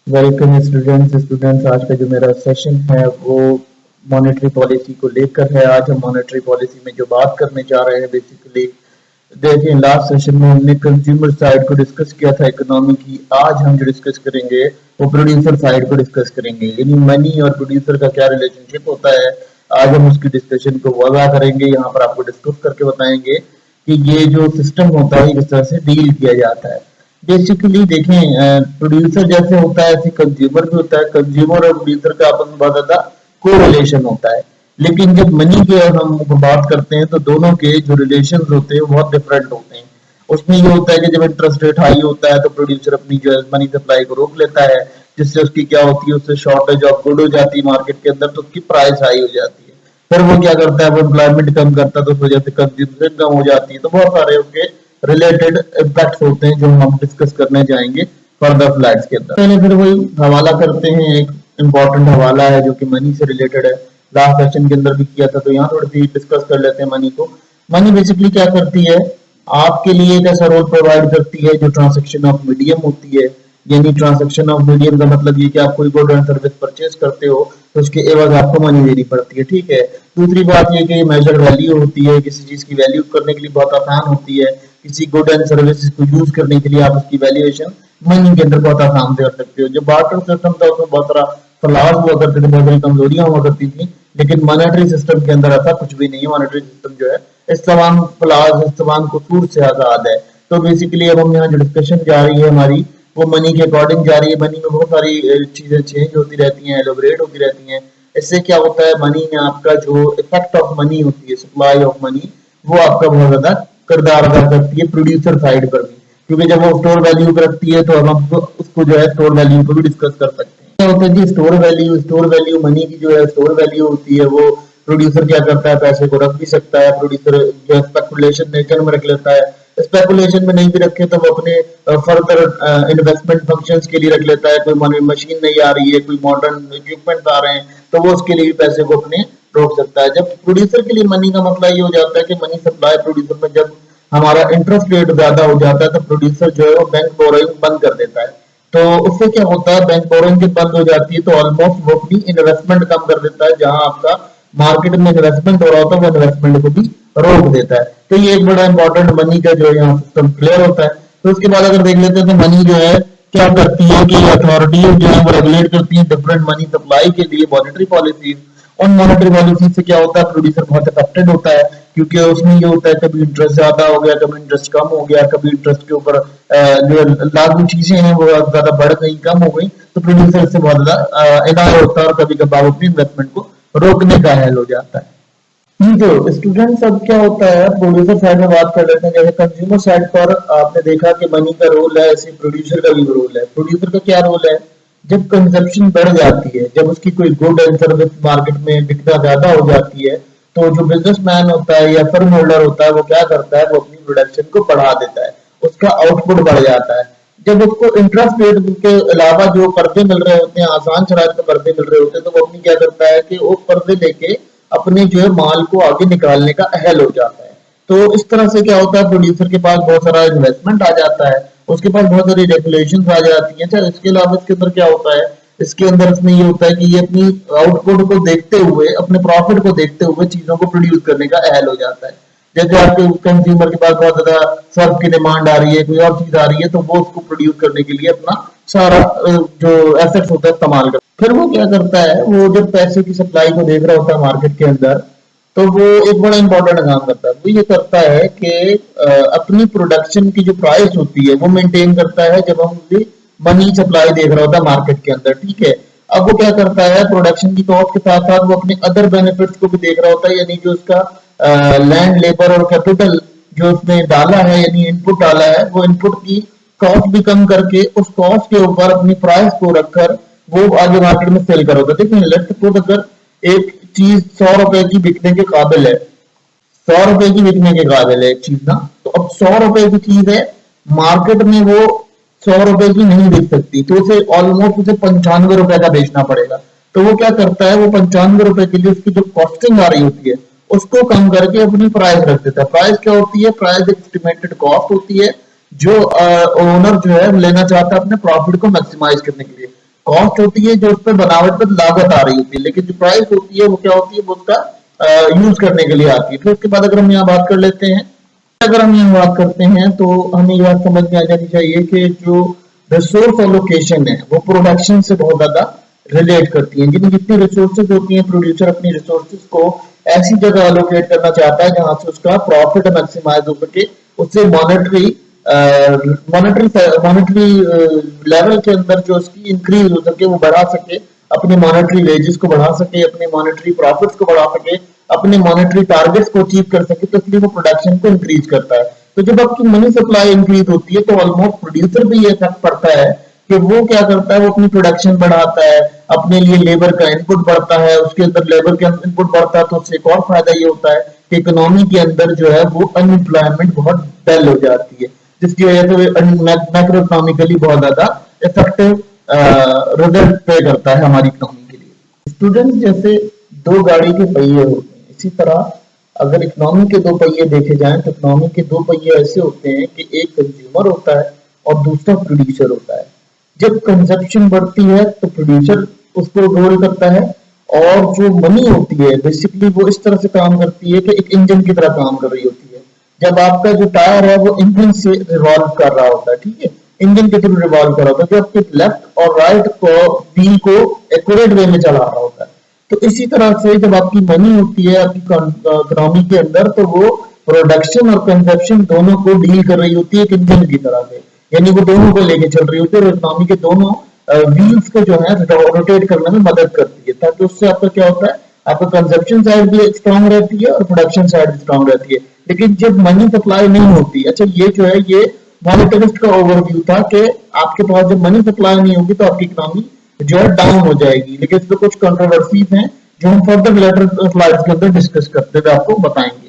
Welcome students आज का जो मेरा सेशन है वो मॉनेटरी पॉलिसी को लेकर है। आज हम मॉनेटरी पॉलिसी में जो बात करने जा रहे हैं बेसिकली देखिए, लास्ट सेशन में हमने कंज्यूमर साइड को डिस्कस किया था इकोनॉमी की। आज हम जो डिस्कस करेंगे वो प्रोड्यूसर साइड को डिस्कस करेंगे, यानी मनी और प्रोड्यूसर का क्या रिलेशनशिप होता है। आज हम उसकी डिस्कशन को वजह करेंगे, यहाँ पर आपको डिस्कस करके बताएंगे कि ये जो सिस्टम होता है किस तरह से डील किया जाता है। बेसिकली देखें, प्रोड्यूसर जैसे होता है ऐसे कंज्यूमर भी होता है। कंज्यूमर और प्रोड्यूसर का आपस में बहुत ज्यादा को रिलेशन होता है, लेकिन जब मनी की हम बात करते हैं तो दोनों के जो रिलेशन होते हैं बहुत डिफरेंट होते हैं। उसमें ये होता है कि जब इंटरेस्ट रेट हाई होता है तो प्रोड्यूसर अपनी जो है मनी सप्लाई को रोक लेता है, जिससे उसकी क्या होती है, उससे शॉर्टेज ऑफ गुड हो जाती है मार्केट के अंदर, तो उसकी प्राइस हाई हो जाती है। फिर वो क्या करता है, वो एम्प्लॉयमेंट कम करता है तो उस वजह से कंज्यूमशन कम हो जाती है। तो बहुत सारे उसके रिलेटेड इम्पैक्ट होते हैं जो हम डिस्कस करने जाएंगे फर्दर स्लाइड्स के अंदर। पहले फिर वही हवाला करते हैं, एक इम्पोर्टेंट हवाला है जो कि मनी से रिलेटेड है। लास्ट सेशन के अंदर भी किया था, तो यहाँ थोड़ी सी डिस्कस कर लेते हैं मनी को। मनी बेसिकली क्या करती है, आपके लिए एक ऐसा रोल प्रोवाइड करती है जो ट्रांजेक्शन ऑफ मीडियम होती है। यानी ट्रांजेक्शन ऑफ मीडियम का मतलब ये कि आप कोई गुड एंड सर्विस परचेज करते हो तो उसके एवज आपको मनी देनी पड़ती है, ठीक है। दूसरी बात ये कि मेजर वैल्यू होती है, किसी चीज की वैल्यू करने के लिए बहुत आसान होती है। किसी गुड एंड सर्विसेज को यूज करने के लिए आप उसकी वैल्यूएशन मनी के अंदर बहुत आसान से कर सकते हो। जो बार्टर सिस्टम था उसमें बहुत सारा फ्लॉज हुआ करते थे, बहुत सारी कमजोरियां हुआ करती थी, लेकिन मॉनेटरी सिस्टम के अंदर ऐसा कुछ भी नहीं है। मॉनेटरी सिस्टम जो है इस तमाम फ्लॉज, इस तमाम कसूर से आजाद है। तो बेसिकली अब हम यहाँ जो डिस्कशन जा रही है हमारी, वो मनी के अकॉर्डिंग जा रही है। मनी में बहुत सारी चीजें चेंज होती रहती हैं, एलोबरेट होती रहती हैं। इससे क्या होता है, मनी में आपका जो इफेक्ट ऑफ मनी होती है, सप्लाई ऑफ मनी, वो आपका बहुत ज्यादा किरदार अदा करती है प्रोड्यूसर साइड पर भी। क्योंकि जब वो स्टोर वैल्यू पर रखती है तो हम उसको जो है स्टोर वैल्यू पर भी डिस्कस कर सकते हैं। क्या होता है जी, स्टोर वैल्यू मनी की जो है स्टोर वैल्यू होती है, वो प्रोड्यूसर क्या करता है, पैसे को रख भी सकता है। प्रोड्यूसर जो है स्पेकुलेशन नेचर में रख लेता है। स्पेकुलेशन में नहीं भी रखे तो वो अपने फर्दर इन्वेस्टमेंट फंक्शंस के लिए रख लेता है। कोई मशीन नहीं आ रही है, कोई मॉडर्न इक्विपमेंट आ रहे हैं, तो वो उसके लिए भी पैसे को अपने रोक सकता है। जब प्रोड्यूसर के लिए मनी का मसला ये हो जाता है कि मनी सप्लाई प्रोड्यूसर में जब हमारा इंटरेस्ट रेट ज्यादा हो जाता है तो प्रोड्यूसर जो है वो बैंक बोरोइंग बंद कर देता है। तो उससे क्या होता है, बैंक बोरोइंग जब बंद हो जाती है तो ऑलमोस्ट वो अपनी इन्वेस्टमेंट कम कर देता है। जहां आपका मार्केट में इन्वेस्टमेंट हो रहा होता है वो इन्वेस्टमेंट को भी रोक देता है। तो ये एक बड़ा इंपॉर्टेंट मनी का जो है यहाँ सिस्टम क्लियर होता है। तो उसके बाद अगर देख लेते हैं तो मनी जो है क्या करती है कि अथॉरिटी जो है वो रेगुलेट करती है डिफरेंट मनी सप्लाई के लिए मॉनेटरी पॉलिसीज। उन मॉनेटरी पॉलिसी से क्या होता है, प्रोड्यूसर बहुत अफेक्टेड होता है, क्योंकि उसमें ये होता है कभी इंटरेस्ट ज्यादा हो गया, कभी इंटरेस्ट कम हो गया, कभी इंटरेस्ट के ऊपर जो लागू चीजें हैं वो ज्यादा बढ़ गई, कम हो गई, तो प्रोड्यूसर इससे बहुत ज्यादा इनाय होता है और कभी कभार अपनी इन्वेस्टमेंट को रोकने का हल हो जाता है। जो स्टूडेंट्स, अब क्या होता है, प्रोड्यूसर साइड में बात कर लेते हैं। जैसे कंज्यूमर साइड पर आपने देखा कि मनी का रोल है, ऐसे प्रोड्यूसर का भी रोल है। प्रोड्यूसर का क्या रोल है, जब कंजप्शन बढ़ जाती है, जब उसकी कोई गुड एंड सर्विस मार्केट में बिकना ज्यादा हो जाती है, तो जो बिजनेसमैन होता है या फर्म होल्डर होता है वो क्या करता है, वो अपनी प्रोडक्शन को बढ़ा देता है, उसका आउटपुट बढ़ जाता है। जब उसको इंटरेस्ट रेट के अलावा जो पर्दे मिल रहे होते हैं, आसान शराइत में पर्दे मिल रहे होते हैं, तो वो अपनी क्या करता है कि वो पर्दे लेके अपने जो है माल को आगे निकालने का अहल हो जाता है। तो इस तरह से क्या होता है, प्रोड्यूसर के पास बहुत सारा इन्वेस्टमेंट आ जाता है, उसके पास बहुत सारी रेगुलेशन आ जाती है। अच्छा, इसके अलावा इसके अंदर क्या होता है, इसके अंदर इसमें ये होता है कि ये अपनी आउटपुट को देखते हुए, अपने प्रॉफिट को देखते हुए चीजों को प्रोड्यूस करने का अहल हो जाता है। जैसे आपके कंज्यूमर के पास बहुत ज्यादा सर्फ की डिमांड आ रही है, कोई और चीज आ रही है, तो वो उसको प्रोड्यूस करने के लिए अपना सारा जो एसेट्स होता है इस्तेमाल करता है। फिर वो क्या करता है, वो जब पैसे की सप्लाई को देख रहा होता है मार्केट के अंदर, तो वो एक बड़ा इंपॉर्टेंट काम करता है। वो ये करता है कि अपनी प्रोडक्शन की जो प्राइस होती है वो मेंटेन करता है जब हम मनी सप्लाई देख रहा होता है मार्केट के अंदर, ठीक है। अब वो क्या करता है, प्रोडक्शन की कॉस्ट के साथ साथ वो अपने अदर बेनिफिट्स को भी देख रहा होता है। यानी जो उसका लैंड, लेबर और कैपिटल जो उसने डाला है, यानी इनपुट डाला है, वो इनपुट की कॉस्ट भी कम करके उस कॉस्ट के ऊपर अपनी प्राइस को रखकर वो आगे मार्केट में सेल कर होगा। देखिए, लेट्स सपोज अगर एक चीज 100 रुपए की बिकने के काबिल है, 100 रुपए की बिकने के काबिल है एक चीज ना, तो अब 100 रुपए की चीज है, मार्केट में वो 100 रुपए की नहीं बिक सकती, तो उसे ऑलमोस्ट उसे 95 रुपए का बेचना पड़ेगा। तो वो क्या करता है, वो 95 रुपए के लिए उसकी जो कॉस्टिंग आ रही होती है उसको कम करके अपनी प्राइस रख देता है। प्राइस क्या होती है, प्राइस एस्टिमेटेड कॉस्ट होती है जो ओनर जो है लेना चाहता है अपने प्रॉफिट को मैक्सिमाइज करने के लिए। कॉस्ट होती है जो उस पर बनावट पर लागत आ रही होती है, लेकिन जो प्राइस होती है वो क्या होती है, वो उसका यूज करने के लिए आती है। फिर उसके बाद अगर हम यहाँ बात कर लेते हैं, अगर हम यहाँ बात करते हैं तो हमें ये बात समझ में आ जानी चाहिए कि जो रिसोर्स एलोकेशन है वो प्रोडक्शन से बहुत ज्यादा रिलेट करती है। जितनी रिसोर्सेज होती हैं, प्रोड्यूसर अपनी रिसोर्सेज को ऐसी जगह एलोकेट करना चाहता है जहां से उसका प्रॉफिट मैक्सिमाइज हो सके, उससे मॉनेटरी मॉनेटरी लेवल के अंदर जो उसकी इंक्रीज हो सके, वो बढ़ा सके, अपने मॉनेटरी वेजेस को बढ़ा सके, अपने मॉनेटरी प्रॉफिट्स को बढ़ा सके, अपने मॉनेटरी टारगेट्स को अचीव कर सके, तो इसलिए वो प्रोडक्शन को इंक्रीज करता है। तो जब आपकी मनी सप्लाई इंक्रीज होती है तो ऑलमोस्ट प्रोड्यूसर भी ये इफेक्ट पड़ता है कि वो क्या करता है, वो अपनी प्रोडक्शन बढ़ाता है, अपने लिए लेबर का इनपुट बढ़ता है, उसके अंदर लेबर का इनपुट बढ़ता है, तो उससे एक और फायदा ये होता है कि इकोनॉमी के अंदर जो है वो अनएम्प्लॉयमेंट बहुत डल हो जाती है, जिसकी वजह से मैक्रो इकोनॉमिकली बहुत ज्यादा इफेक्टिव रिजल्ट पे करता है हमारी इकोनॉमी के लिए। स्टूडेंट्स, जैसे दो गाड़ी के पहिए होते हैं, इसी तरह अगर इकोनॉमी के दो पहिए देखे जाएं तो इकोनॉमी के दो पहिए ऐसे होते हैं कि एक कंज्यूमर होता है और दूसरा प्रोड्यूसर होता है। जब कंजप्शन बढ़ती है तो प्रोड्यूसर उसको रोल करता है, और जो मनी होती है बेसिकली वो इस तरह से काम करती है कि एक इंजन की तरह काम कर रही होती है। जब आपका जो टायर है वो इंजन से रिवॉल्व कर रहा होता है, ठीक है, इंजन के थ्रू रिवॉल्व कर रहा होता है, जो आपके लेफ्ट और राइट को व्हील को एक्यूरेट वे में चला रहा होता है। तो इसी तरह से जब आपकी मनी होती है आपकी इकोनॉमी के अंदर, तो वो प्रोडक्शन और कंजप्शन दोनों को डील कर रही होती है एक इंजन की तरह से, यानी वो दोनों को लेके चल रही होती है, और इकोनॉमी के दोनों व्हील्स को जो है रोटेट करने में मदद करती है, ताकि उससे आपका क्या होता है, आपका कंजप्शन साइड भी स्ट्रांग रहती है और प्रोडक्शन साइड भी स्ट्रांग रहती है। लेकिन जब मनी सप्लाई नहीं होती, अच्छा ये जो है ये मॉनेटरिस्ट का ओवरव्यू था कि आपके पास जब मनी सप्लाई नहीं होगी तो आपकी इकोनॉमी जो है डाउन हो जाएगी। लेकिन इसमें कुछ कंट्रोवर्सीज हैं जो हम फर्दर लेटर स्लाइड्स के अंदर डिस्कस करते हुए आपको बताएंगे।